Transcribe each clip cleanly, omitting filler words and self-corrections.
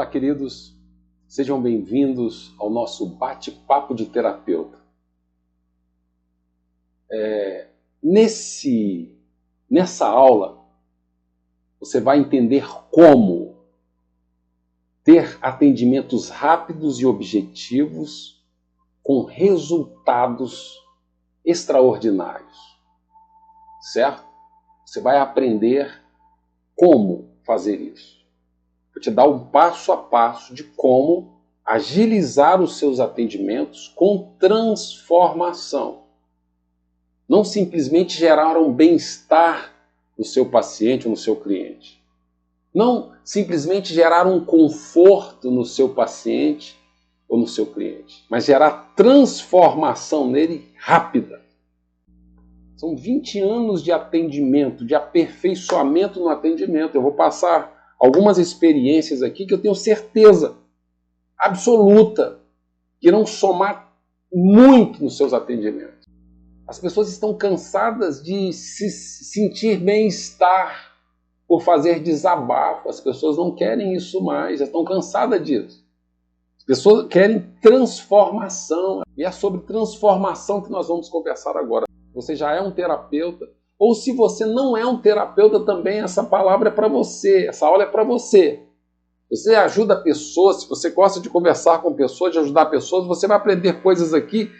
Olá, queridos, sejam bem-vindos ao nosso bate-papo de terapeuta. Nessa aula, você vai entender como ter atendimentos rápidos e objetivos com resultados extraordinários, certo? Você vai aprender como fazer isso. Vou te dar um passo a passo de como agilizar os seus atendimentos com transformação. Não simplesmente gerar um bem-estar no seu paciente ou no seu cliente. Não simplesmente gerar um conforto no seu paciente ou no seu cliente, mas gerar transformação nele rápida. São 20 anos de atendimento, de aperfeiçoamento no atendimento. Eu vou passar algumas experiências aqui que eu tenho certeza absoluta que irão somar muito nos seus atendimentos. As pessoas estão cansadas de se sentir bem-estar por fazer desabafo. As pessoas não querem isso mais, já estão cansadas disso. As pessoas querem transformação. E é sobre transformação que nós vamos conversar agora. Você já é um terapeuta, ou se você não é um terapeuta também, essa palavra é para você, essa aula é para você. Você ajuda pessoas, se você gosta de conversar com pessoas, de ajudar pessoas, você vai aprender coisas aqui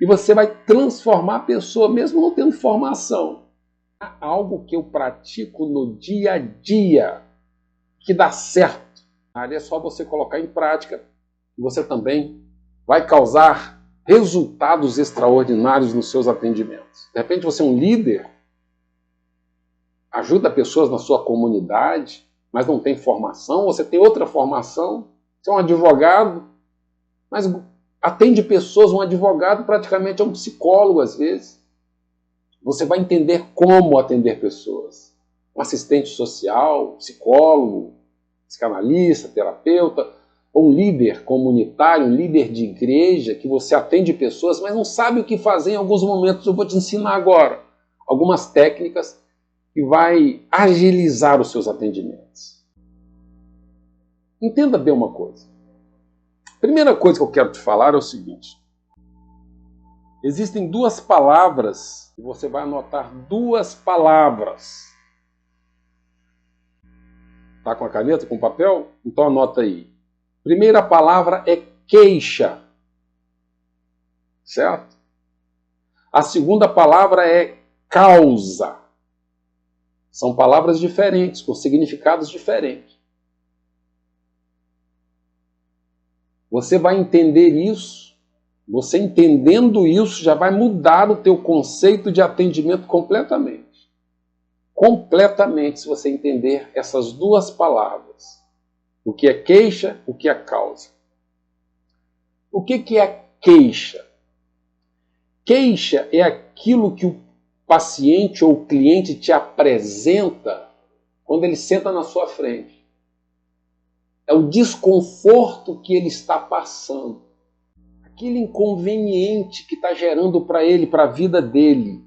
e você vai transformar a pessoa, mesmo não tendo formação. Há algo que eu pratico no dia a dia, que dá certo. Ali é só você colocar em prática e você também vai causar resultados extraordinários nos seus atendimentos. De repente você é um líder, ajuda pessoas na sua comunidade, mas não tem formação, você tem outra formação, você é um advogado, mas atende pessoas, um advogado praticamente é um psicólogo às vezes. Você vai entender como atender pessoas. Um assistente social, psicólogo, psicanalista, terapeuta, ou um líder comunitário, um líder de igreja, que você atende pessoas, mas não sabe o que fazer em alguns momentos. Eu vou te ensinar agora algumas técnicas que vai agilizar os seus atendimentos. Entenda bem uma coisa. A primeira coisa que eu quero te falar é o seguinte. Existem duas palavras, e você vai anotar duas palavras. Tá com a caneta, com o papel? Então anota aí. Primeira palavra é queixa, certo? A segunda palavra é causa. São palavras diferentes, com significados diferentes. Você vai entender isso, você entendendo isso já vai mudar o teu conceito de atendimento completamente. Completamente, se você entender essas duas palavras. O que é queixa, o que é causa. O que é queixa? Queixa é aquilo que o paciente ou o cliente te apresenta quando ele senta na sua frente. É o desconforto que ele está passando. Aquele inconveniente que está gerando para ele, para a vida dele.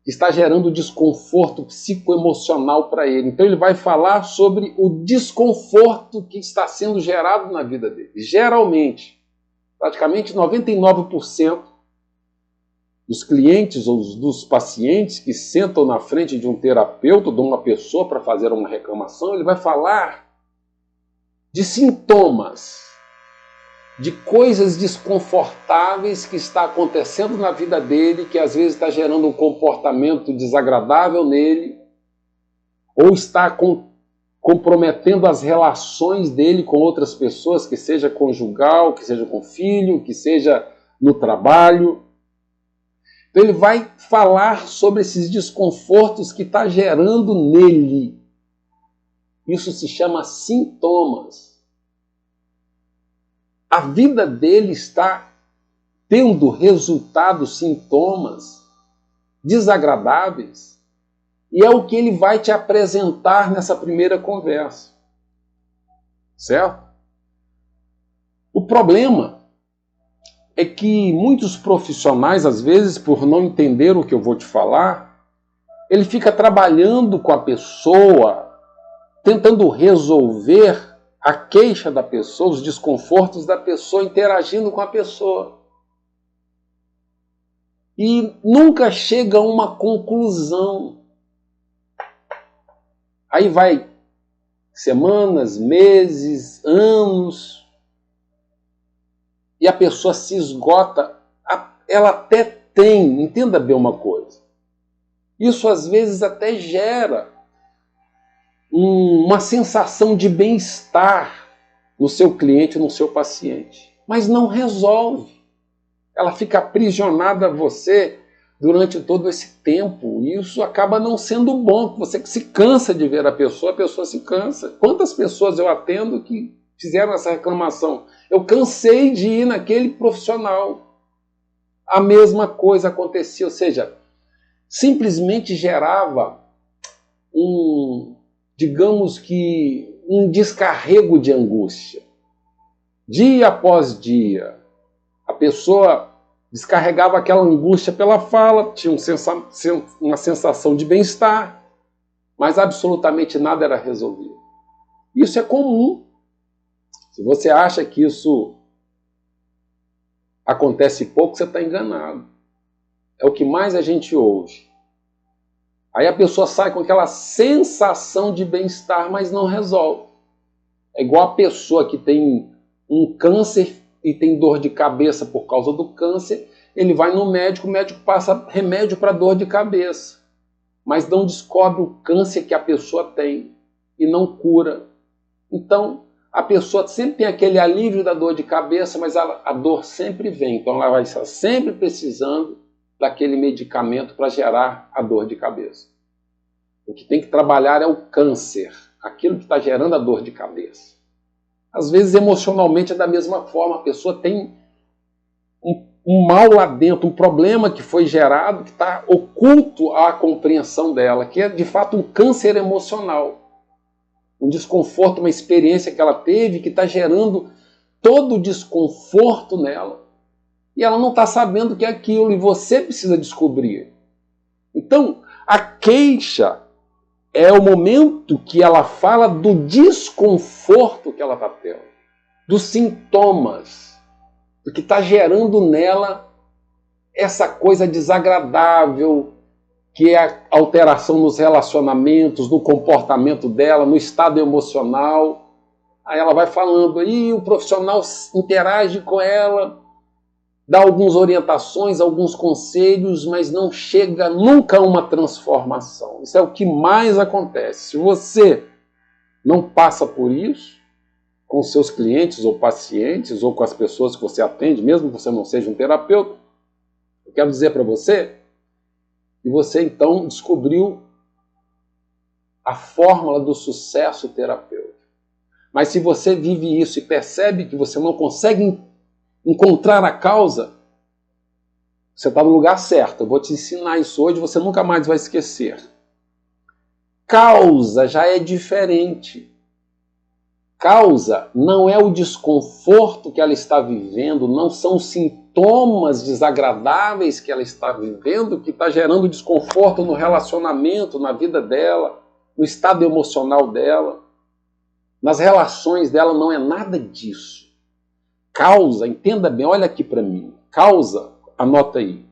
Está gerando desconforto psicoemocional para ele. Então ele vai falar sobre o desconforto que está sendo gerado na vida dele. Geralmente, praticamente 99% dos clientes ou dos pacientes que sentam na frente de um terapeuta ou de uma pessoa para fazer uma reclamação, ele vai falar de sintomas, de coisas desconfortáveis que está acontecendo na vida dele, que às vezes está gerando um comportamento desagradável nele, ou está comprometendo as relações dele com outras pessoas, que seja conjugal, que seja com filho, que seja no trabalho. Então ele vai falar sobre esses desconfortos que está gerando nele. Isso se chama sintomas. A vida dele está tendo resultados, sintomas desagradáveis, e é o que ele vai te apresentar nessa primeira conversa. Certo? O problema é que muitos profissionais, às vezes, por não entender o que eu vou te falar, ele fica trabalhando com a pessoa, tentando resolver a queixa da pessoa, os desconfortos da pessoa interagindo com a pessoa. E nunca chega a uma conclusão. Aí vai semanas, meses, anos, e a pessoa se esgota. Ela até tem, entenda bem uma coisa, isso às vezes até gera uma sensação de bem-estar no seu cliente, no seu paciente, mas não resolve. Ela fica aprisionada a você durante todo esse tempo, e isso acaba não sendo bom. Você se cansa de ver a pessoa se cansa. Quantas pessoas eu atendo que fizeram essa reclamação? Eu cansei de ir naquele profissional. A mesma coisa acontecia, ou seja, simplesmente gerava digamos que, um descarrego de angústia. Dia após dia, a pessoa descarregava aquela angústia pela fala, tinha uma sensação de bem-estar, mas absolutamente nada era resolvido. Isso é comum. Se você acha que isso acontece pouco, você está enganado. É o que mais a gente ouve. Aí a pessoa sai com aquela sensação de bem-estar, mas não resolve. É igual a pessoa que tem um câncer e tem dor de cabeça por causa do câncer, ele vai no médico, o médico passa remédio para dor de cabeça, mas não descobre o câncer que a pessoa tem e não cura. Então, a pessoa sempre tem aquele alívio da dor de cabeça, mas a dor sempre vem. Então ela vai estar sempre precisando daquele medicamento para gerar a dor de cabeça. O que tem que trabalhar é o câncer, aquilo que está gerando a dor de cabeça. Às vezes, emocionalmente, é da mesma forma. A pessoa tem um mal lá dentro, um problema que foi gerado, que está oculto à compreensão dela, que é, de fato, um câncer emocional. Um desconforto, uma experiência que ela teve, que está gerando todo o desconforto nela. E ela não está sabendo que é aquilo, e você precisa descobrir. Então, a queixa é o momento que ela fala do desconforto que ela está tendo, dos sintomas, do que está gerando nela essa coisa desagradável, que é a alteração nos relacionamentos, no comportamento dela, no estado emocional. Aí ela vai falando, aí o profissional interage com ela, dá algumas orientações, alguns conselhos, mas não chega nunca a uma transformação. Isso é o que mais acontece. Se você não passa por isso, com seus clientes ou pacientes, ou com as pessoas que você atende, mesmo que você não seja um terapeuta, eu quero dizer para você que você então descobriu a fórmula do sucesso terapêutico. Mas se você vive isso e percebe que você não consegue encontrar a causa, você está no lugar certo. Eu vou te ensinar isso hoje, você nunca mais vai esquecer. Causa já é diferente. Causa não é o desconforto que ela está vivendo, não são os sintomas desagradáveis que ela está vivendo que está gerando desconforto no relacionamento, na vida dela, no estado emocional dela, nas relações dela, não é nada disso. Causa, entenda bem, olha aqui para mim. Causa, anota aí.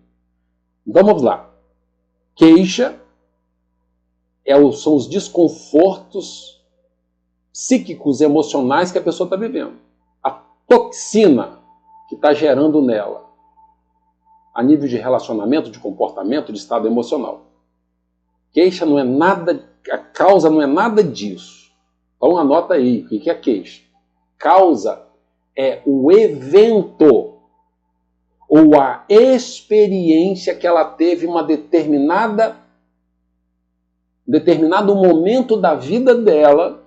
Então vamos lá. Queixa são os desconfortos psíquicos, emocionais que a pessoa está vivendo. A toxina que está gerando nela, a nível de relacionamento, de comportamento, de estado emocional. Queixa não é nada, a causa não é nada disso. Então anota aí, o que é queixa? Causa é o evento ou a experiência que ela teve em uma determinado momento da vida dela,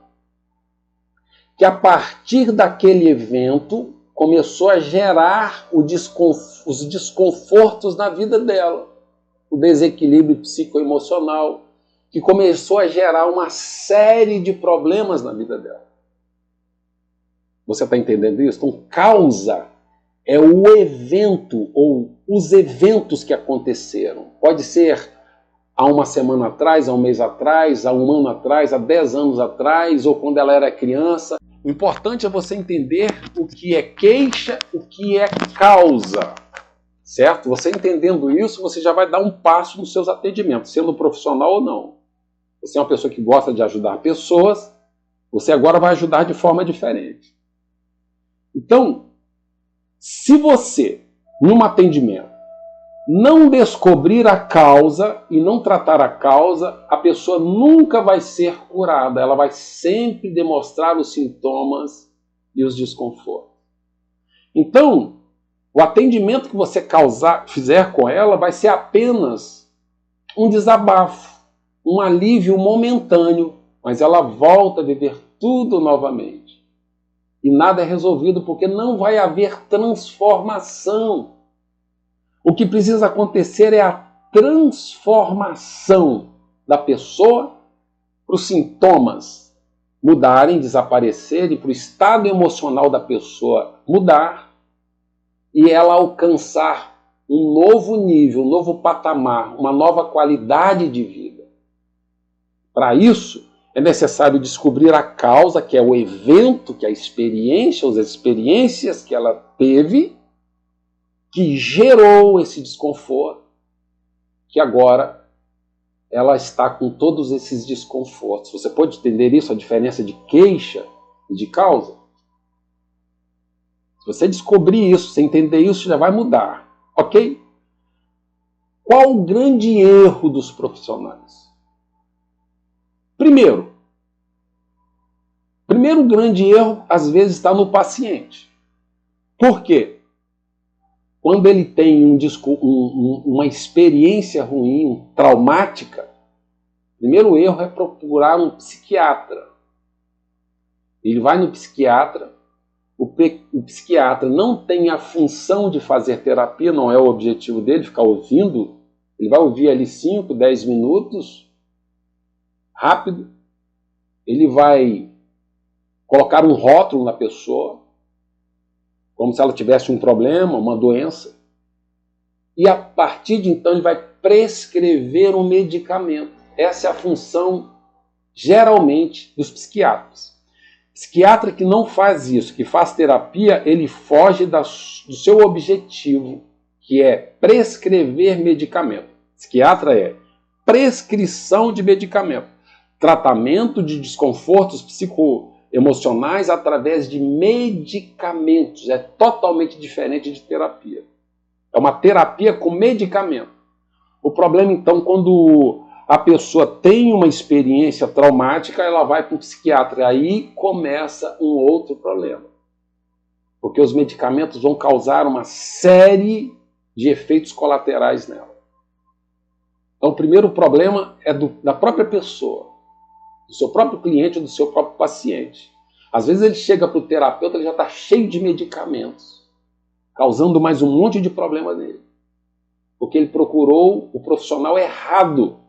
que a partir daquele evento começou a gerar os desconfortos na vida dela, o desequilíbrio psicoemocional, que começou a gerar uma série de problemas na vida dela. Você está entendendo isso? Então, causa é o evento ou os eventos que aconteceram. Pode ser há uma semana atrás, há um mês atrás, há um ano atrás, há 10 anos atrás, ou quando ela era criança. O importante é você entender o que é queixa, o que é causa. Certo? Você entendendo isso, você já vai dar um passo nos seus atendimentos, sendo profissional ou não. Você é uma pessoa que gosta de ajudar pessoas, você agora vai ajudar de forma diferente. Então, se você, num atendimento, não descobrir a causa e não tratar a causa, a pessoa nunca vai ser curada. Ela vai sempre demonstrar os sintomas e os desconfortos. Então, o atendimento que você fizer com ela vai ser apenas um desabafo, um alívio momentâneo, mas ela volta a viver tudo novamente. E nada é resolvido porque não vai haver transformação. O que precisa acontecer é a transformação da pessoa para os sintomas mudarem, desaparecerem, para o estado emocional da pessoa mudar e ela alcançar um novo nível, um novo patamar, uma nova qualidade de vida. Para isso, é necessário descobrir a causa, que é o evento, que é a experiência, as experiências que ela teve, que gerou esse desconforto, que agora ela está com todos esses desconfortos. Você pode entender isso, a diferença de queixa e de causa? Se você descobrir isso, você entender isso, já vai mudar, ok? Qual o grande erro dos profissionais? Primeiro grande erro, às vezes, está no paciente. Por quê? Quando ele tem uma experiência ruim, traumática, o primeiro erro é procurar um psiquiatra. Ele vai no psiquiatra, o psiquiatra não tem a função de fazer terapia, não é o objetivo dele, ficar ouvindo. Ele vai ouvir ali 5, 10 minutos, rápido. Ele vai colocar um rótulo na pessoa, como se ela tivesse um problema, uma doença. E a partir de então ele vai prescrever um medicamento. Essa é a função, geralmente, dos psiquiatras. Psiquiatra que não faz isso, que faz terapia, ele foge do seu objetivo, que é prescrever medicamento. Psiquiatra é prescrição de medicamento, tratamento de desconfortos psicoemocionais através de medicamentos. É totalmente diferente de terapia. É uma terapia com medicamento. O problema, então, quando a pessoa tem uma experiência traumática, ela vai para um psiquiatra. Aí começa um outro problema. Porque os medicamentos vão causar uma série de efeitos colaterais nela. Então, o primeiro problema é da própria pessoa, do seu próprio cliente ou do seu próprio paciente. Às vezes ele chega para o terapeuta, ele já está cheio de medicamentos, causando mais um monte de problema nele. Porque ele procurou o profissional errado.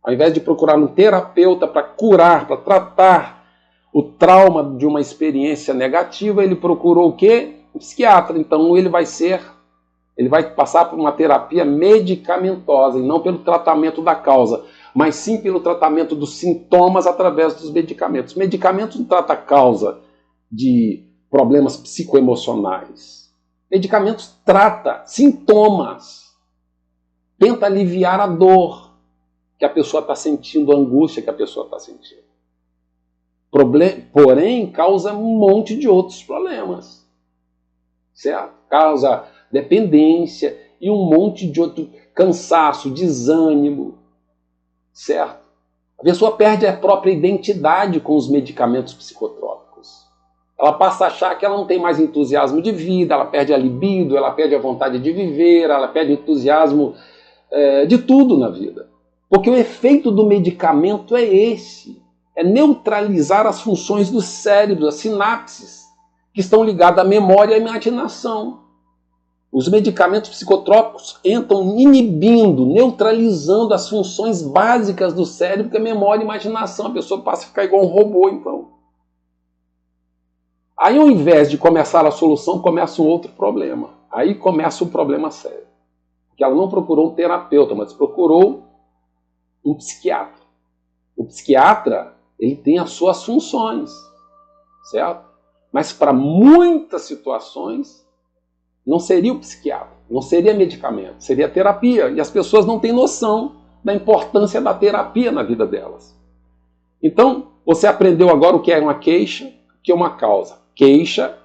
Ao invés de procurar um terapeuta para curar, para tratar o trauma de uma experiência negativa, ele procurou o quê? Um psiquiatra. Então ele vai passar por uma terapia medicamentosa e não pelo tratamento da causa, mas sim pelo tratamento dos sintomas através dos medicamentos. Medicamentos não tratam a causa de problemas psicoemocionais. Medicamentos tratam sintomas. Tenta aliviar a dor que a pessoa está sentindo, a angústia que a pessoa está sentindo. Porém, causa um monte de outros problemas. Certo? Causa dependência e um monte de outro cansaço, desânimo. Certo? A pessoa perde a própria identidade com os medicamentos psicotrópicos. Ela passa a achar que ela não tem mais entusiasmo de vida, ela perde a libido, ela perde a vontade de viver, ela perde o entusiasmo de tudo na vida. Porque o efeito do medicamento é esse, é neutralizar as funções do cérebro, as sinapses, que estão ligadas à memória e à imaginação. Os medicamentos psicotrópicos entram inibindo, neutralizando as funções básicas do cérebro, que é memória e imaginação. A pessoa passa a ficar igual um robô, então. Aí, ao invés de começar a solução, começa um outro problema. Aí começa um problema sério. Porque ela não procurou um terapeuta, mas procurou um psiquiatra. O psiquiatra, ele tem as suas funções, certo? Mas para muitas situações não seria o psiquiatra, não seria medicamento, seria terapia. E as pessoas não têm noção da importância da terapia na vida delas. Então, você aprendeu agora o que é uma queixa, o que é uma causa. Queixa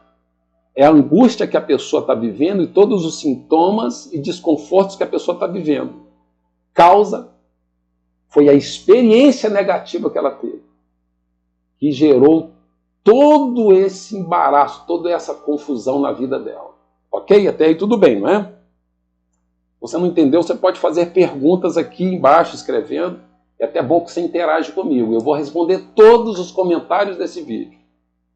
é a angústia que a pessoa está vivendo e todos os sintomas e desconfortos que a pessoa está vivendo. Causa foi a experiência negativa que ela teve, que gerou todo esse embaraço, toda essa confusão na vida dela. Ok? Até aí tudo bem, não é? Você não entendeu? Você pode fazer perguntas aqui embaixo, escrevendo. É até bom que você interage comigo. Eu vou responder todos os comentários desse vídeo.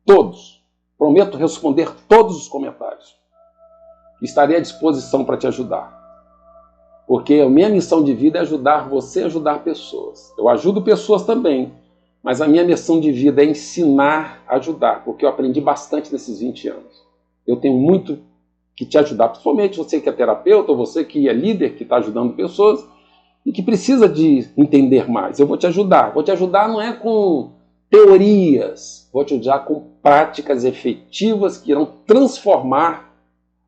Todos. Prometo responder todos os comentários. Estarei à disposição para te ajudar. Porque a minha missão de vida é ajudar você a ajudar pessoas. Eu ajudo pessoas também, mas a minha missão de vida é ensinar a ajudar, porque eu aprendi bastante nesses 20 anos. Eu tenho muito que te ajudar, principalmente você que é terapeuta, ou você que é líder, que está ajudando pessoas, e que precisa de entender mais. Eu vou te ajudar. Vou te ajudar não é com teorias, vou te ajudar com práticas efetivas que irão transformar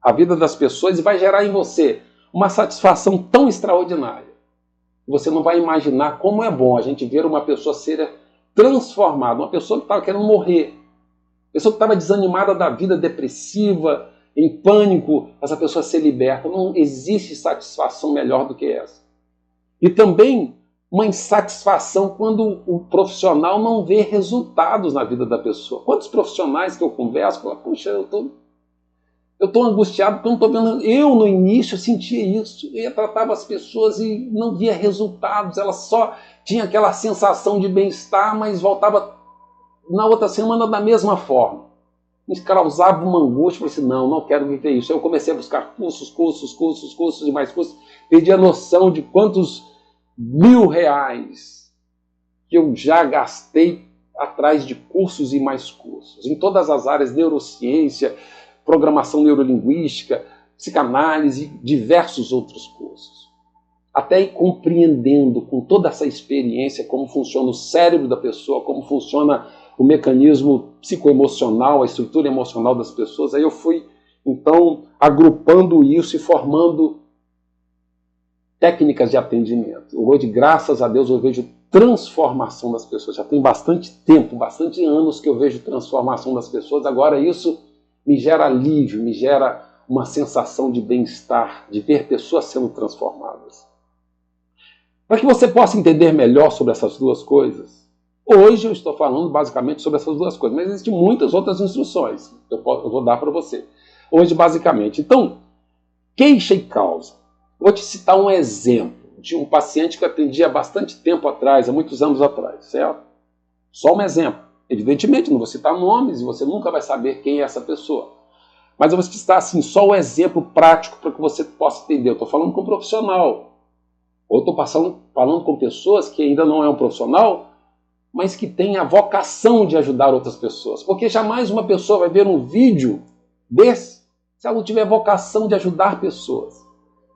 a vida das pessoas e vai gerar em você uma satisfação tão extraordinária. Você não vai imaginar como é bom a gente ver uma pessoa ser transformada, uma pessoa que estava querendo morrer, uma pessoa que estava desanimada da vida, depressiva, em pânico, essa pessoa ser liberta. Não existe satisfação melhor do que essa. E também uma insatisfação quando o profissional não vê resultados na vida da pessoa. Quantos profissionais que eu converso falam, puxa, eu estou angustiado porque eu não estou vendo. Eu, no início, sentia isso. Eu tratava as pessoas e não via resultados. Ela só tinha aquela sensação de bem-estar, mas voltava na outra semana da mesma forma. Me causava uma angústia. Eu falei assim, não quero viver isso. Aí eu comecei a buscar cursos e mais cursos. Perdi a noção de quantos R$ 1.000 que eu já gastei atrás de cursos e mais cursos. Em todas as áreas, neurociência, programação neurolinguística, psicanálise, diversos outros cursos. Até ir compreendendo com toda essa experiência como funciona o cérebro da pessoa, como funciona o mecanismo psicoemocional, a estrutura emocional das pessoas. Aí eu fui, então, agrupando isso e formando técnicas de atendimento. Hoje, graças a Deus, eu vejo transformação das pessoas. Já tem bastante tempo, bastante anos que eu vejo transformação das pessoas. Agora isso me gera alívio, me gera uma sensação de bem-estar, de ver pessoas sendo transformadas. Para que você possa entender melhor sobre essas duas coisas, hoje eu estou falando basicamente sobre essas duas coisas, mas existem muitas outras instruções que eu vou dar para você. Hoje, basicamente. Então, queixa e causa. Vou te citar um exemplo de um paciente que eu atendi há bastante tempo atrás, há muitos anos atrás, certo? Só um exemplo. Evidentemente, não vou citar nomes e você nunca vai saber quem é essa pessoa. Mas eu vou citar assim, só o exemplo prático para que você possa entender. Eu estou falando com um profissional. Ou estou falando com pessoas que ainda não é um profissional, mas que tem a vocação de ajudar outras pessoas. Porque jamais uma pessoa vai ver um vídeo desse se ela não tiver vocação de ajudar pessoas.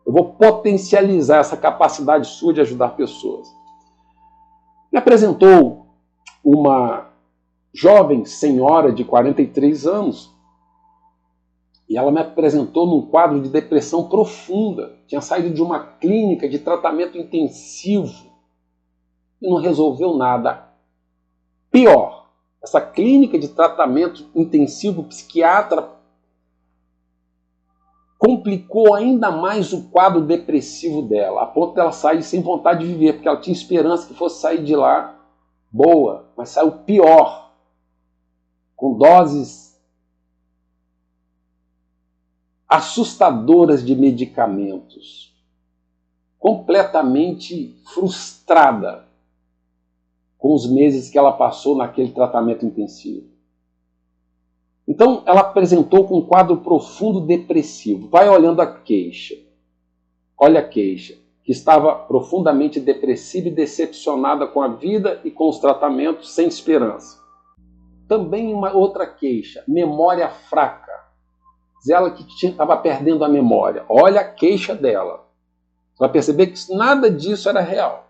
Eu vou potencializar essa capacidade sua de ajudar pessoas. Me apresentou uma jovem senhora de 43 anos e ela me apresentou num quadro de depressão profunda. Tinha saído de uma clínica de tratamento intensivo e não resolveu nada. Pior, essa clínica de tratamento intensivo psiquiatra complicou ainda mais o quadro depressivo dela, a ponto dela sair sem vontade de viver, porque ela tinha esperança que fosse sair de lá boa, mas saiu pior, com doses assustadoras de medicamentos, completamente frustrada com os meses que ela passou naquele tratamento intensivo. Então, ela apresentou com um quadro profundo depressivo. Vai olhando a queixa. Olha a queixa, que estava profundamente depressiva e decepcionada com a vida e com os tratamentos, sem esperança. Também uma outra queixa, memória fraca. Ela que estava perdendo a memória. Olha a queixa dela. Você vai perceber que nada disso era real.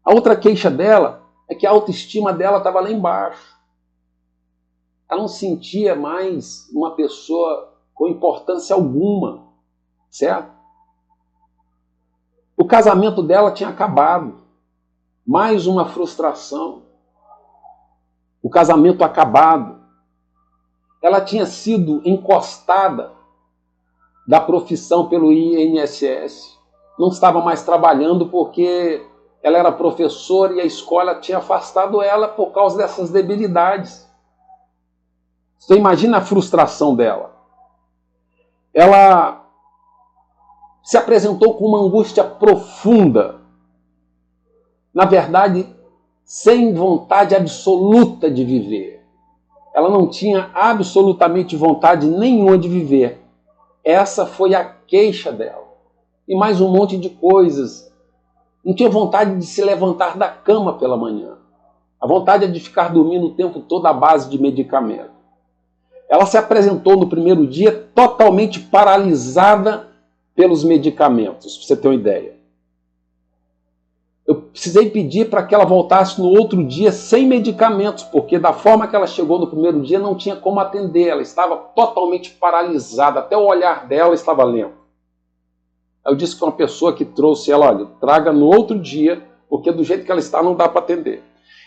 A outra queixa dela é que a autoestima dela estava lá embaixo. Ela não sentia mais uma pessoa com importância alguma, certo? O casamento dela tinha acabado. Mais uma frustração. O casamento acabado. Ela tinha sido encostada da profissão pelo INSS. Não estava mais trabalhando porque ela era professora e a escola tinha afastado ela por causa dessas debilidades. Você imagina a frustração dela. Ela se apresentou com uma angústia profunda. Na verdade, sem vontade absoluta de viver. Ela não tinha absolutamente vontade nenhuma de viver. Essa foi a queixa dela. E mais um monte de coisas. Não tinha vontade de se levantar da cama pela manhã. A vontade é de ficar dormindo o tempo todo à base de medicamento. Ela se apresentou no primeiro dia totalmente paralisada pelos medicamentos, para você ter uma ideia. Eu precisei pedir para que ela voltasse no outro dia sem medicamentos, porque da forma que ela chegou no primeiro dia não tinha como atender. Ela estava totalmente paralisada, até o olhar dela estava lento. Eu disse que uma pessoa que trouxe ela, olha, traga no outro dia, porque do jeito que ela está não dá para atender.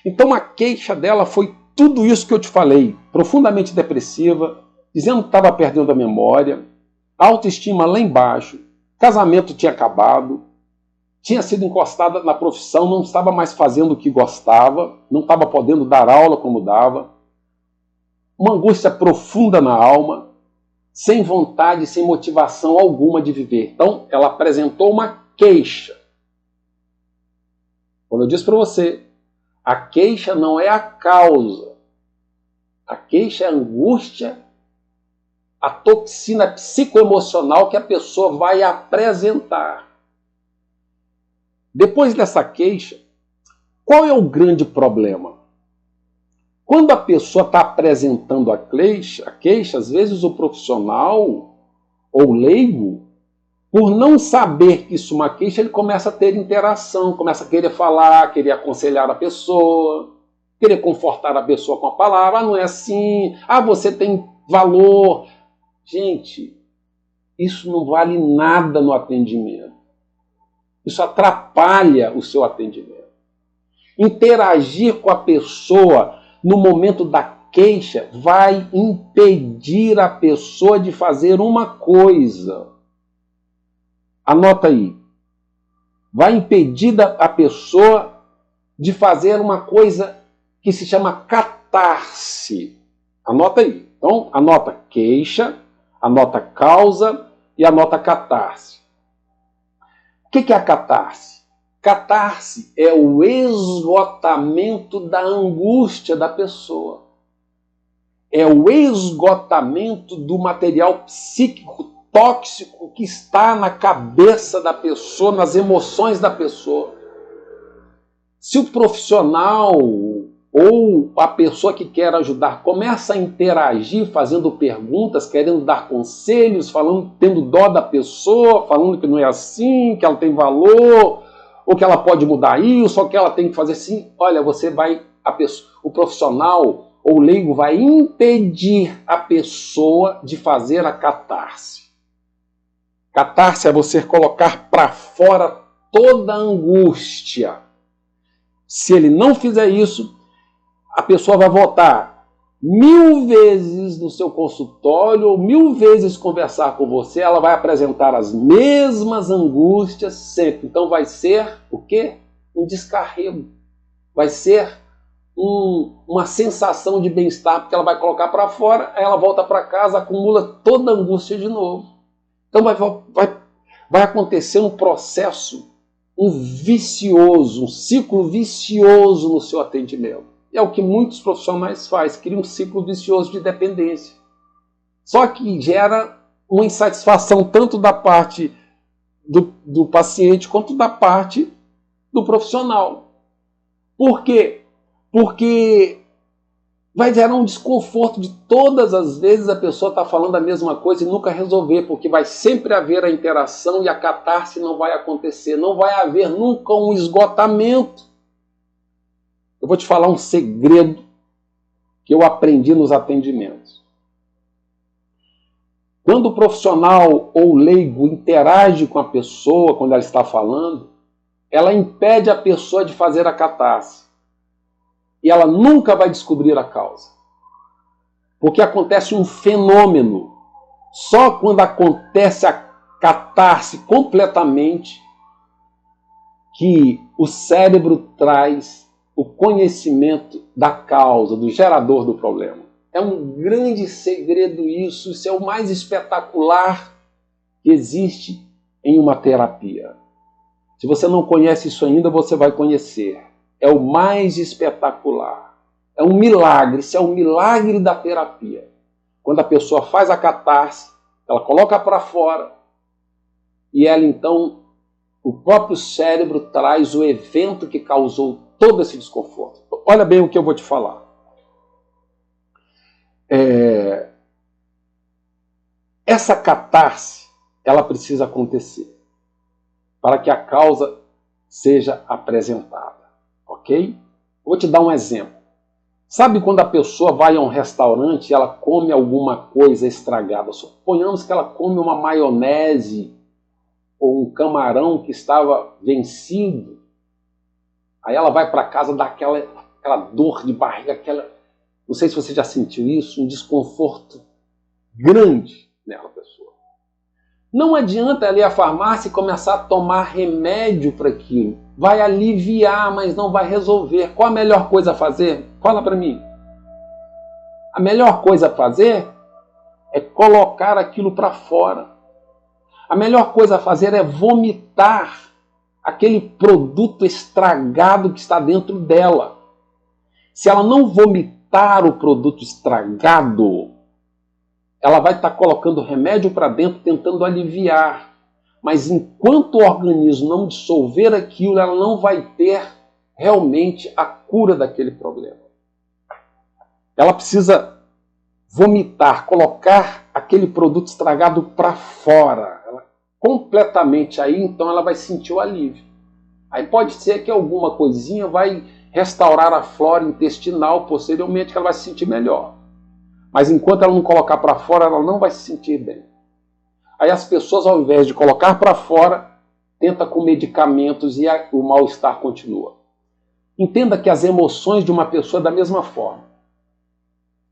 Então a queixa dela foi tudo isso que eu te falei, profundamente depressiva, dizendo que estava perdendo a memória, autoestima lá embaixo, casamento tinha acabado, tinha sido encostada na profissão, não estava mais fazendo o que gostava, não estava podendo dar aula como dava, uma angústia profunda na alma, sem vontade, sem motivação alguma de viver. Então, ela apresentou uma queixa. Como eu disse para você, a queixa não é a causa. A queixa é a angústia, a toxina psicoemocional que a pessoa vai apresentar. Depois dessa queixa, qual é o grande problema? Quando a pessoa está apresentando a queixa, às vezes o profissional ou leigo, por não saber que isso é uma queixa, ele começa a ter interação, começa a querer falar, querer aconselhar a pessoa, querer confortar a pessoa com a palavra. Ah, não é assim. Ah, você tem valor. Gente, isso não vale nada no atendimento. Isso atrapalha o seu atendimento. Interagir com a pessoa no momento da queixa vai impedir a pessoa de fazer uma coisa. Anota aí. Vai impedir a pessoa de fazer uma coisa que se chama catarse. Anota aí. Então, anota queixa, anota causa e anota catarse. O que é a catarse? Catarse é o esgotamento da angústia da pessoa. É o esgotamento do material psíquico tóxico que está na cabeça da pessoa, nas emoções da pessoa. Se o profissional ou a pessoa que quer ajudar começa a interagir, fazendo perguntas, querendo dar conselhos, tendo dó da pessoa, falando que não é assim, que ela tem valor, ou que ela pode mudar isso, ou que ela tem que fazer assim, olha, o profissional ou o leigo vai impedir a pessoa de fazer a catarse. Catarse é você colocar para fora toda a angústia. Se ele não fizer isso, a pessoa vai voltar 1000 vezes no seu consultório ou 1000 vezes conversar com você, ela vai apresentar as mesmas angústias sempre. Então vai ser o quê? Um descarrego. Vai ser uma sensação de bem-estar, porque ela vai colocar para fora, aí ela volta para casa, acumula toda a angústia de novo. Então vai acontecer um processo, um ciclo vicioso no seu atendimento. É o que muitos profissionais fazem, criam um ciclo vicioso de dependência. Só que gera uma insatisfação tanto da parte do paciente quanto da parte do profissional. Por quê? Porque vai gerar um desconforto de todas as vezes a pessoa está falando a mesma coisa e nunca resolver, porque vai sempre haver a interação e a catarse não vai acontecer, não vai haver nunca um esgotamento. Eu vou te falar um segredo que eu aprendi nos atendimentos. Quando o profissional ou leigo interage com a pessoa, quando ela está falando, ela impede a pessoa de fazer a catarse. E ela nunca vai descobrir a causa. Porque acontece um fenômeno. Só quando acontece a catarse completamente que o cérebro traz o conhecimento da causa, do gerador do problema. É um grande segredo isso é o mais espetacular que existe em uma terapia. Se você não conhece isso ainda, você vai conhecer. É o mais espetacular. É um milagre, isso é um milagre da terapia. Quando a pessoa faz a catarse, ela coloca para fora e ela então, o próprio cérebro traz o evento que causou todo esse desconforto. Olha bem o que eu vou te falar. Essa catarse, ela precisa acontecer para que a causa seja apresentada, ok? Vou te dar um exemplo. Sabe quando a pessoa vai a um restaurante e ela come alguma coisa estragada? Suponhamos que ela come uma maionese ou um camarão que estava vencido. Aí ela vai para casa, dá aquela dor de barriga, não sei se você já sentiu isso, um desconforto grande nela, pessoa. Não adianta ela ir à farmácia e começar a tomar remédio para aquilo. Vai aliviar, mas não vai resolver. Qual a melhor coisa a fazer? Fala para mim. A melhor coisa a fazer é colocar aquilo para fora. A melhor coisa a fazer é vomitar aquele produto estragado que está dentro dela. Se ela não vomitar o produto estragado, ela vai estar colocando remédio para dentro, tentando aliviar. Mas enquanto o organismo não dissolver aquilo, ela não vai ter realmente a cura daquele problema. Ela precisa vomitar, colocar aquele produto estragado para fora. Completamente aí, então ela vai sentir o alívio. Aí pode ser que alguma coisinha vai restaurar a flora intestinal posteriormente, que ela vai se sentir melhor. Mas enquanto ela não colocar para fora, ela não vai se sentir bem. Aí as pessoas, ao invés de colocar para fora, tentam com medicamentos e o mal-estar continua. Entenda que as emoções de uma pessoa é da mesma forma.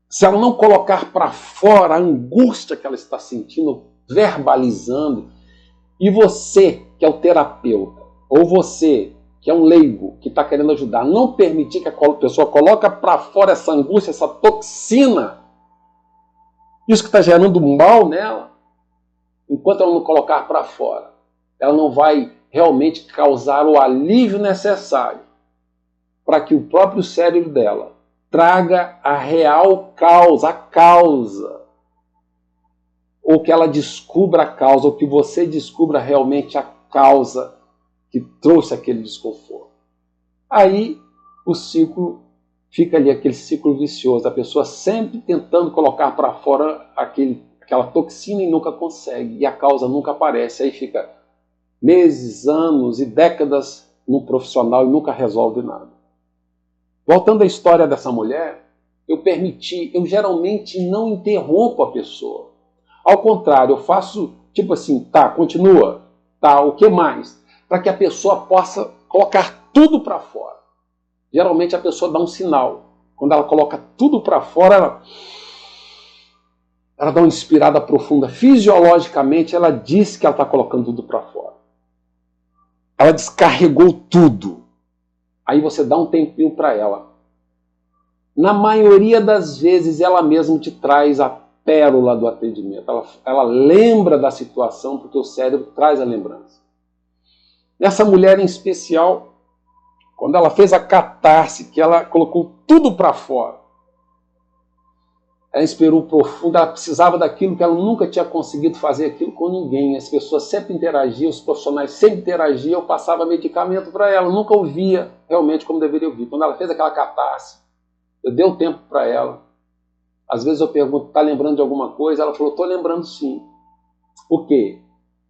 Se ela não colocar para fora a angústia que ela está sentindo, verbalizando, e você, que é o terapeuta, ou você, que é um leigo, que está querendo ajudar, não permitir que a pessoa coloque para fora essa angústia, essa toxina, isso que está gerando mal nela, enquanto ela não colocar para fora, ela não vai realmente causar o alívio necessário para que o próprio cérebro dela traga a real causa, a causa. Ou que ela descubra a causa, ou que você descubra realmente a causa que trouxe aquele desconforto. Aí o ciclo fica ali, aquele ciclo vicioso, a pessoa sempre tentando colocar para fora aquela toxina e nunca consegue, e a causa nunca aparece. Aí fica meses, anos e décadas no profissional e nunca resolve nada. Voltando à história dessa mulher, eu geralmente não interrompo a pessoa. Ao contrário, eu faço tipo assim, tá, continua, tá, o que mais? Para que a pessoa possa colocar tudo para fora. Geralmente a pessoa dá um sinal. Quando ela coloca tudo para fora, ela dá uma inspirada profunda. Fisiologicamente, ela diz que ela está colocando tudo para fora. Ela descarregou tudo. Aí você dá um tempinho para ela. Na maioria das vezes, ela mesma te traz a pérola do atendimento. Ela lembra da situação, porque o cérebro traz a lembrança. Nessa mulher em especial, quando ela fez a catarse, que ela colocou tudo para fora, ela inspirou profundo, ela precisava daquilo que ela nunca tinha conseguido fazer aquilo com ninguém. As pessoas sempre interagiam, os profissionais sempre interagiam, eu passava medicamento para ela, nunca ouvia realmente como deveria ouvir. Quando ela fez aquela catarse, eu dei um tempo para ela. Às vezes eu pergunto, está lembrando de alguma coisa? Ela falou, estou lembrando sim. Por quê?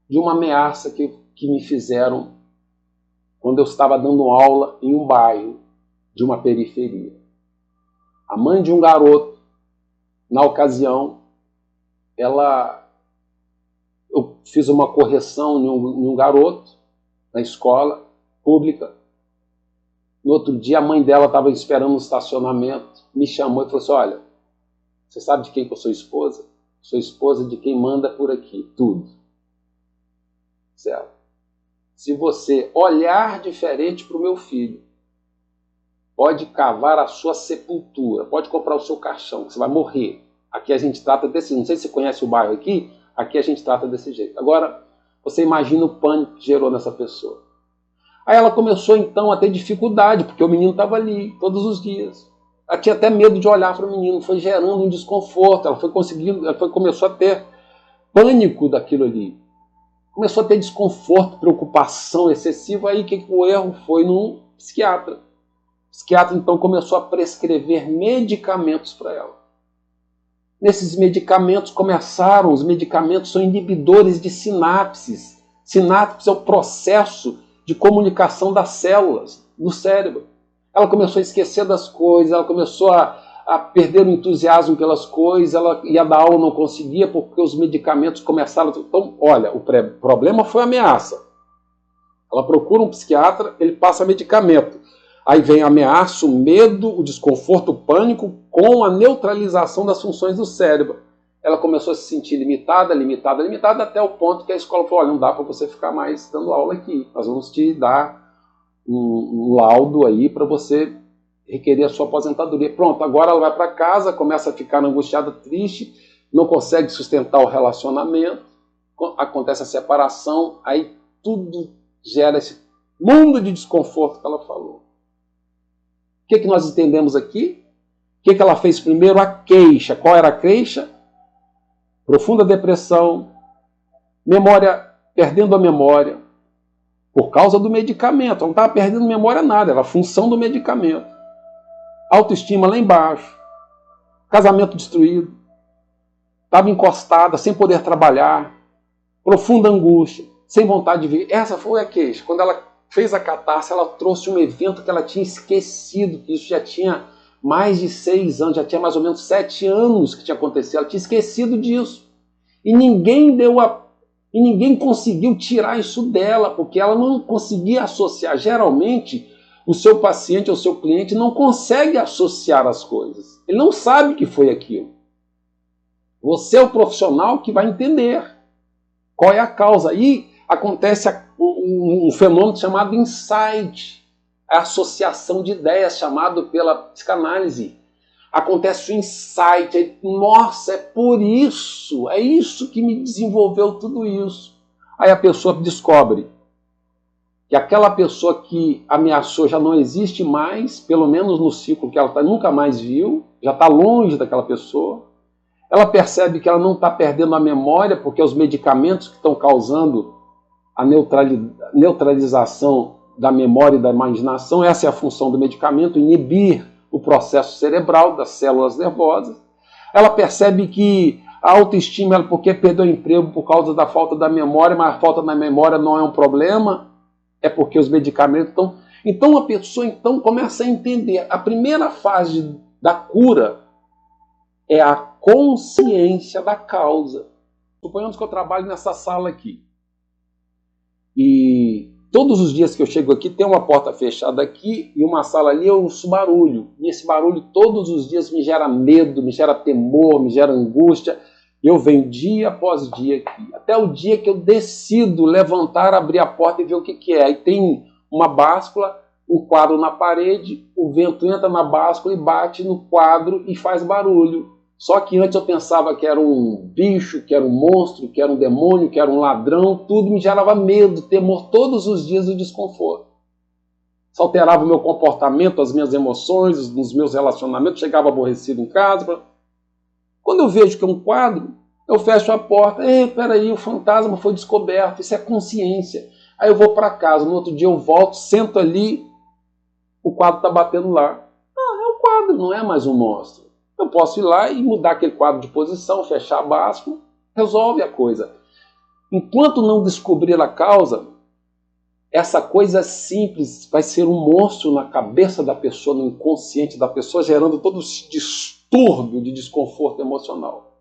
De uma ameaça que me fizeram quando eu estava dando aula em um bairro de uma periferia. A mãe de um garoto, na ocasião, eu fiz uma correção em um garoto na escola pública. No outro dia, a mãe dela estava esperando no estacionamento, me chamou e falou assim: olha, você sabe de quem que eu sou esposa? Sou esposa de quem manda por aqui, tudo. Certo? Se você olhar diferente para o meu filho, pode cavar a sua sepultura, pode comprar o seu caixão, que você vai morrer. Aqui a gente trata desse jeito. Não sei se você conhece o bairro aqui a gente trata desse jeito. Agora, você imagina o pânico que gerou nessa pessoa. Aí ela começou então a ter dificuldade, porque o menino estava ali todos os dias. Ela tinha até medo de olhar para o menino, foi gerando um desconforto, começou a ter pânico daquilo ali. Começou a ter desconforto, preocupação excessiva, aí que o erro foi num psiquiatra. O psiquiatra então começou a prescrever medicamentos para ela. Nesses medicamentos os medicamentos são inibidores de sinapses. Sinapses é o processo de comunicação das células do cérebro. Ela começou a esquecer das coisas, ela começou a perder o entusiasmo pelas coisas, ela ia dar aula, não conseguia, porque os medicamentos começaram... Então, olha, o problema foi a ameaça. Ela procura um psiquiatra, ele passa medicamento. Aí vem a ameaça, o medo, o desconforto, o pânico, com a neutralização das funções do cérebro. Ela começou a se sentir limitada, até o ponto que a escola falou: olha, não dá para você ficar mais dando aula aqui, nós vamos te dar um laudo aí para você requerer a sua aposentadoria. Pronto, agora ela vai para casa, começa a ficar angustiada, triste, não consegue sustentar o relacionamento, acontece a separação, aí tudo gera esse mundo de desconforto que ela falou. O que nós entendemos aqui? O que ela fez primeiro? A queixa. Qual era a queixa? Profunda depressão, memória, perdendo a memória, por causa do medicamento. Ela não estava perdendo memória nada, era a função do medicamento. Autoestima lá embaixo, casamento destruído, estava encostada, sem poder trabalhar, profunda angústia, sem vontade de viver. Essa foi a queixa. Quando ela fez a catarse, ela trouxe um evento que ela tinha esquecido, que isso já tinha mais de 6 anos, já tinha mais ou menos 7 anos que tinha acontecido, ela tinha esquecido disso. E ninguém conseguiu tirar isso dela, porque ela não conseguia associar. Geralmente, o seu paciente ou seu cliente não consegue associar as coisas. Ele não sabe que foi aquilo. Você é o profissional que vai entender qual é a causa. Aí acontece um fenômeno chamado insight, a associação de ideias, chamado pela psicanálise. Acontece o insight, nossa, é por isso, é isso que me desenvolveu tudo isso. Aí a pessoa descobre que aquela pessoa que ameaçou já não existe mais, pelo menos no ciclo que ela nunca mais viu, já está longe daquela pessoa. Ela percebe que ela não está perdendo a memória, porque os medicamentos que estão causando a neutralização da memória e da imaginação, essa é a função do medicamento, inibir o processo cerebral das células nervosas. Ela percebe que a autoestima, porque perdeu o emprego por causa da falta da memória, mas a falta da memória não é um problema, é porque os medicamentos estão... Então a pessoa então começa a entender. A primeira fase da cura é a consciência da causa. Suponhamos que eu trabalho nessa sala aqui. E todos os dias que eu chego aqui, tem uma porta fechada aqui e uma sala ali, eu ouço barulho. E esse barulho todos os dias me gera medo, me gera temor, me gera angústia. Eu venho dia após dia aqui, até o dia que eu decido levantar, abrir a porta e ver o que é. Aí tem uma báscula, um quadro na parede, o vento entra na báscula e bate no quadro e faz barulho. Só que antes eu pensava que era um bicho, que era um monstro, que era um demônio, que era um ladrão, tudo me gerava medo, temor, todos os dias o desconforto. Isso alterava o meu comportamento, as minhas emoções, os meus relacionamentos, chegava aborrecido em casa. Quando eu vejo que é um quadro, eu fecho a porta, peraí, o fantasma foi descoberto, isso é consciência. Aí eu vou para casa, no outro dia eu volto, sento ali, o quadro está batendo lá. Ah, é um quadro, não é mais um monstro. Eu posso ir lá e mudar aquele quadro de posição, fechar a báscula, resolve a coisa. Enquanto não descobrir a causa, essa coisa simples vai ser um monstro na cabeça da pessoa, no inconsciente da pessoa, gerando todo esse distúrbio de desconforto emocional.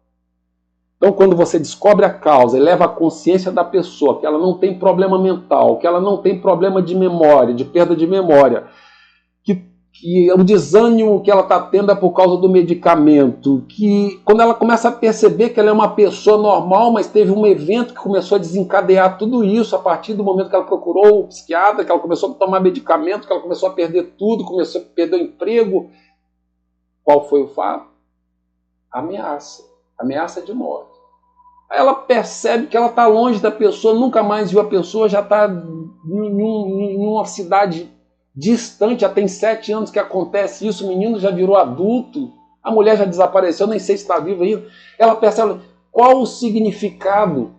Então, quando você descobre a causa e leva a consciência da pessoa, que ela não tem problema mental, que ela não tem problema de memória, de perda de memória, que o desânimo que ela está tendo é por causa do medicamento, que quando ela começa a perceber que ela é uma pessoa normal, mas teve um evento que começou a desencadear tudo isso a partir do momento que ela procurou o psiquiatra, que ela começou a tomar medicamento, que ela começou a perder tudo, começou a perder o emprego. Qual foi o fato? Ameaça. Ameaça de morte. Aí ela percebe que ela está longe da pessoa, nunca mais viu a pessoa, já está em uma cidade distante, já tem 7 anos que acontece isso, o menino já virou adulto, a mulher já desapareceu, nem sei se está viva ainda. Ela percebe qual o significado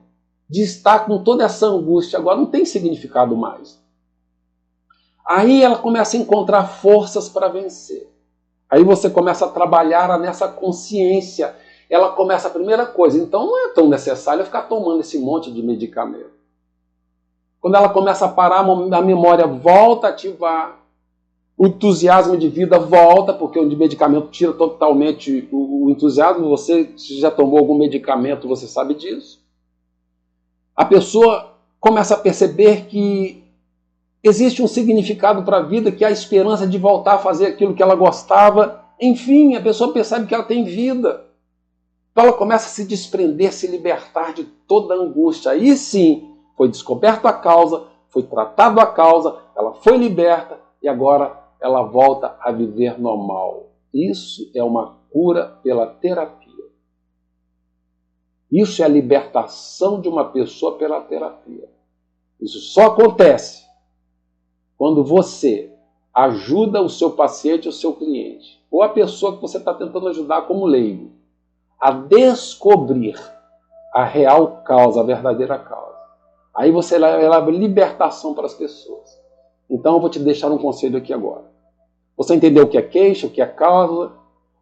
de estar com toda essa angústia agora, não tem significado mais. Aí ela começa a encontrar forças para vencer. Aí você começa a trabalhar nessa consciência. Ela começa a primeira coisa, então não é tão necessário eu ficar tomando esse monte de medicamento. Quando ela começa a parar, a memória volta a ativar, o entusiasmo de vida volta, porque o medicamento tira totalmente o entusiasmo. Você já tomou algum medicamento, você sabe disso. A pessoa começa a perceber que existe um significado para a vida, que há a esperança de voltar a fazer aquilo que ela gostava. Enfim, a pessoa percebe que ela tem vida. Então ela começa a se desprender, se libertar de toda a angústia. Aí sim, foi descoberta a causa, foi tratado a causa, ela foi liberta e agora ela volta a viver normal. Isso é uma cura pela terapia. Isso é a libertação de uma pessoa pela terapia. Isso só acontece quando você ajuda o seu paciente, o seu cliente, ou a pessoa que você está tentando ajudar como leigo, a descobrir a real causa, a verdadeira causa. Aí você leva libertação para as pessoas. Então eu vou te deixar um conselho aqui agora. Você entendeu o que é queixa, o que é causa,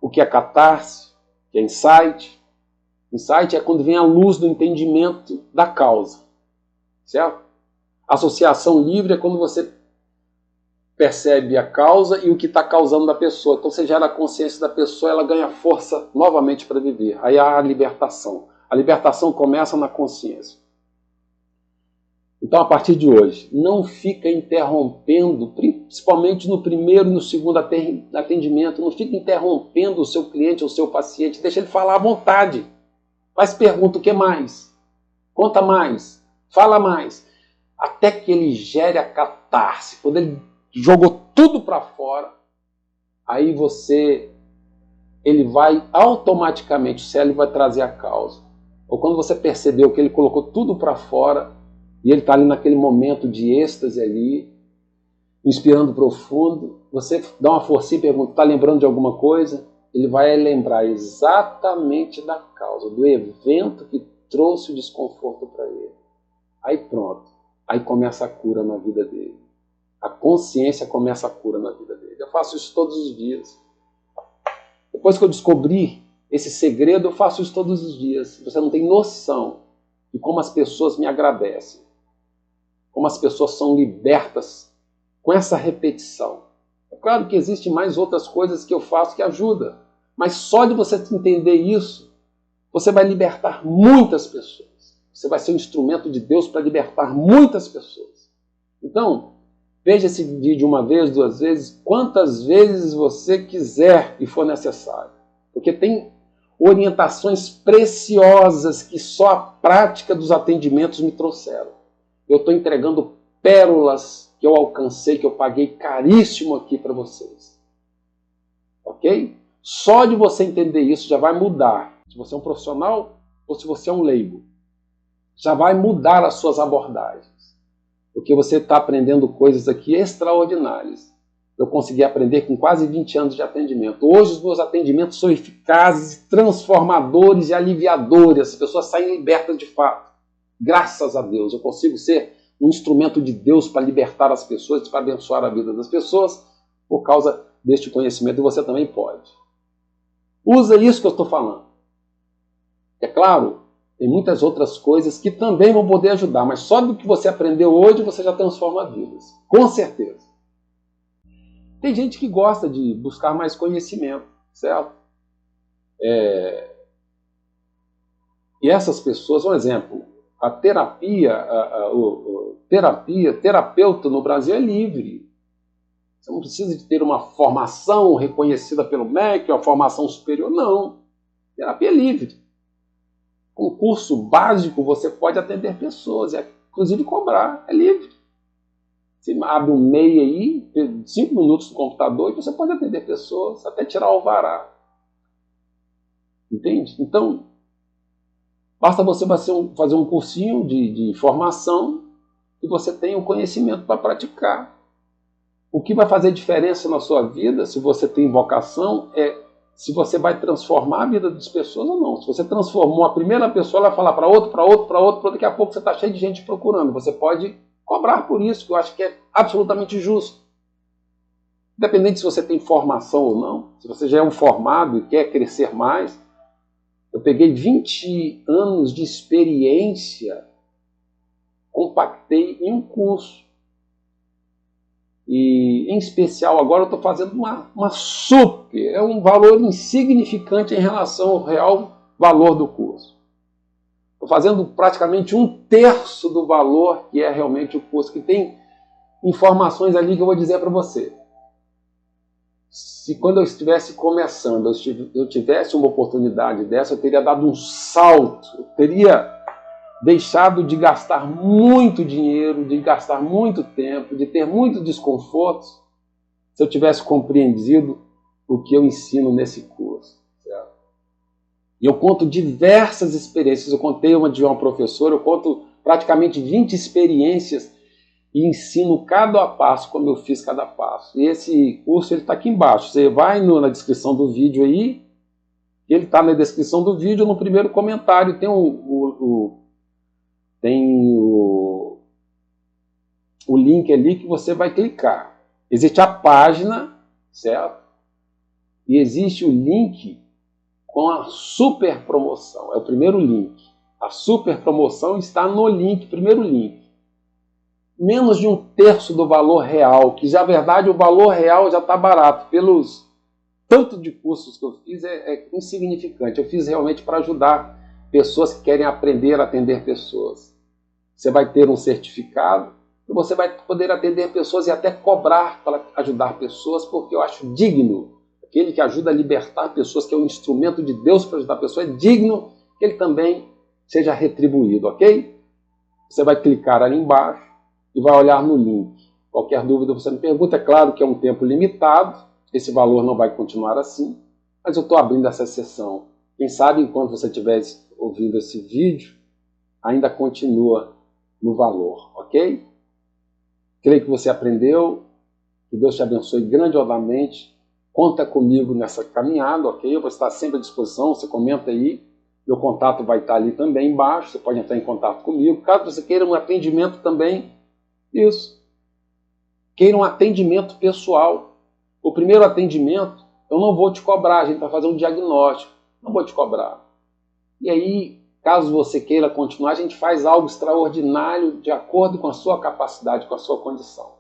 o que é catarse, o que é insight. Insight é quando vem a luz do entendimento da causa. Certo? Associação livre é quando você percebe a causa e o que está causando da pessoa. Então você gera a consciência da pessoa, ela ganha força novamente para viver. Aí há a libertação. A libertação começa na consciência. Então, a partir de hoje, não fica interrompendo, principalmente no primeiro e no segundo atendimento, não fica interrompendo o seu cliente ou o seu paciente, deixa ele falar à vontade. Faz pergunta, o que mais? Conta mais, fala mais, até que ele gere a catarse. Quando ele jogou tudo para fora, aí ele vai automaticamente, o cérebro vai trazer a causa. Ou quando você percebeu que ele colocou tudo para fora, e ele está ali naquele momento de êxtase ali, inspirando profundo, você dá uma forcinha e pergunta, está lembrando de alguma coisa? Ele vai lembrar exatamente da causa, do evento que trouxe o desconforto para ele. Aí pronto, aí começa a cura na vida dele. A consciência começa a cura na vida dele. Eu faço isso todos os dias. Depois que eu descobri esse segredo, eu faço isso todos os dias. Você não tem noção de como as pessoas me agradecem. Como as pessoas são libertas com essa repetição. É claro que existem mais outras coisas que eu faço que ajudam, mas só de você entender isso, você vai libertar muitas pessoas. Você vai ser um instrumento de Deus para libertar muitas pessoas. Então, veja esse vídeo uma vez, 2 vezes, quantas vezes você quiser e for necessário. Porque tem orientações preciosas que só a prática dos atendimentos me trouxeram. Eu estou entregando pérolas que eu alcancei, que eu paguei caríssimo aqui para vocês. Ok? Só de você entender isso já vai mudar. Se você é um profissional ou se você é um leigo. Já vai mudar as suas abordagens. Porque você está aprendendo coisas aqui extraordinárias. Eu consegui aprender com quase 20 anos de atendimento. Hoje os meus atendimentos são eficazes, transformadores e aliviadores. As pessoas saem libertas de fato. Graças a Deus, eu consigo ser um instrumento de Deus para libertar as pessoas, para abençoar a vida das pessoas, por causa deste conhecimento, e você também pode. Usa isso que eu estou falando. É claro Tem muitas outras coisas que também vão poder ajudar, mas só do que você aprendeu hoje você já transforma vidas. Com certeza. Tem gente que gosta de buscar mais conhecimento, certo? E essas pessoas, um exemplo, a terapia, terapeuta no Brasil é livre. Você não precisa de ter uma formação reconhecida pelo MEC, uma formação superior, não. Terapia é livre. Com curso básico você pode atender pessoas, inclusive cobrar, é livre. Você abre um MEI aí, 5 minutos no computador e você pode atender pessoas, até tirar o alvará. Entende? Então, basta você fazer um cursinho de formação e você tem o conhecimento para praticar. O que vai fazer diferença na sua vida, se você tem vocação, é se você vai transformar a vida das pessoas ou não. Se você transformou a primeira pessoa, ela vai falar para outro, daqui a pouco você está cheio de gente procurando. Você pode cobrar por isso, que eu acho que é absolutamente justo. Independente se você tem formação ou não, se você já é um formado e quer crescer mais. Eu peguei 20 anos de experiência, compactei em um curso. E, em especial, agora eu estou fazendo uma super, é um valor insignificante em relação ao real valor do curso. Estou fazendo praticamente 1/3 do valor que é realmente o curso, que tem informações ali que eu vou dizer para você. Se quando eu estivesse começando, eu tivesse uma oportunidade dessa, eu teria dado um salto, eu teria deixado de gastar muito dinheiro, de gastar muito tempo, de ter muitos desconfortos, se eu tivesse compreendido o que eu ensino nesse curso. Certo? E eu conto diversas experiências, eu contei uma de uma professora, eu conto praticamente 20 experiências e ensino cada passo, como eu fiz cada passo. E esse curso está aqui embaixo. Você vai na descrição do vídeo aí, ele está na descrição do vídeo, no primeiro comentário tem o link ali que você vai clicar. Existe a página, certo? E existe o link com a super promoção. É o primeiro link. A super promoção está no link, primeiro link. Menos de 1/3 do valor real, que na verdade o valor real já está barato. Pelos tanto de cursos que eu fiz é insignificante. Eu fiz realmente para ajudar pessoas que querem aprender a atender pessoas. Você vai ter um certificado e você vai poder atender pessoas e até cobrar para ajudar pessoas, porque eu acho digno. Aquele que ajuda a libertar pessoas, que é um instrumento de Deus para ajudar pessoas, é digno que ele também seja retribuído, ok? Você vai clicar ali embaixo e vai olhar no link. Qualquer dúvida você me pergunta. É claro que é um tempo limitado, esse valor não vai continuar assim, mas eu estou abrindo essa sessão. Quem sabe, enquanto você estiver ouvindo esse vídeo, ainda continua no valor, ok? Creio que você aprendeu, que Deus te abençoe grandiosamente. Conta comigo nessa caminhada, ok? Eu vou estar sempre à disposição, você comenta aí. Meu contato vai estar ali também embaixo, você pode entrar em contato comigo. Caso você queira um atendimento também, isso. Queira um atendimento pessoal. O primeiro atendimento, eu não vou te cobrar, a gente vai fazer um diagnóstico. Não vou te cobrar. E aí, caso você queira continuar, a gente faz algo extraordinário de acordo com a sua capacidade, com a sua condição.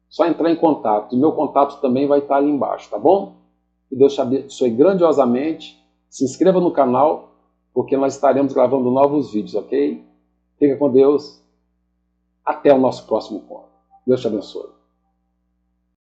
Só entrar em contato. E meu contato também vai estar ali embaixo, tá bom? Que Deus te abençoe grandiosamente. Se inscreva no canal, porque nós estaremos gravando novos vídeos, ok? Fica com Deus. Até o nosso próximo encontro. Deus te abençoe.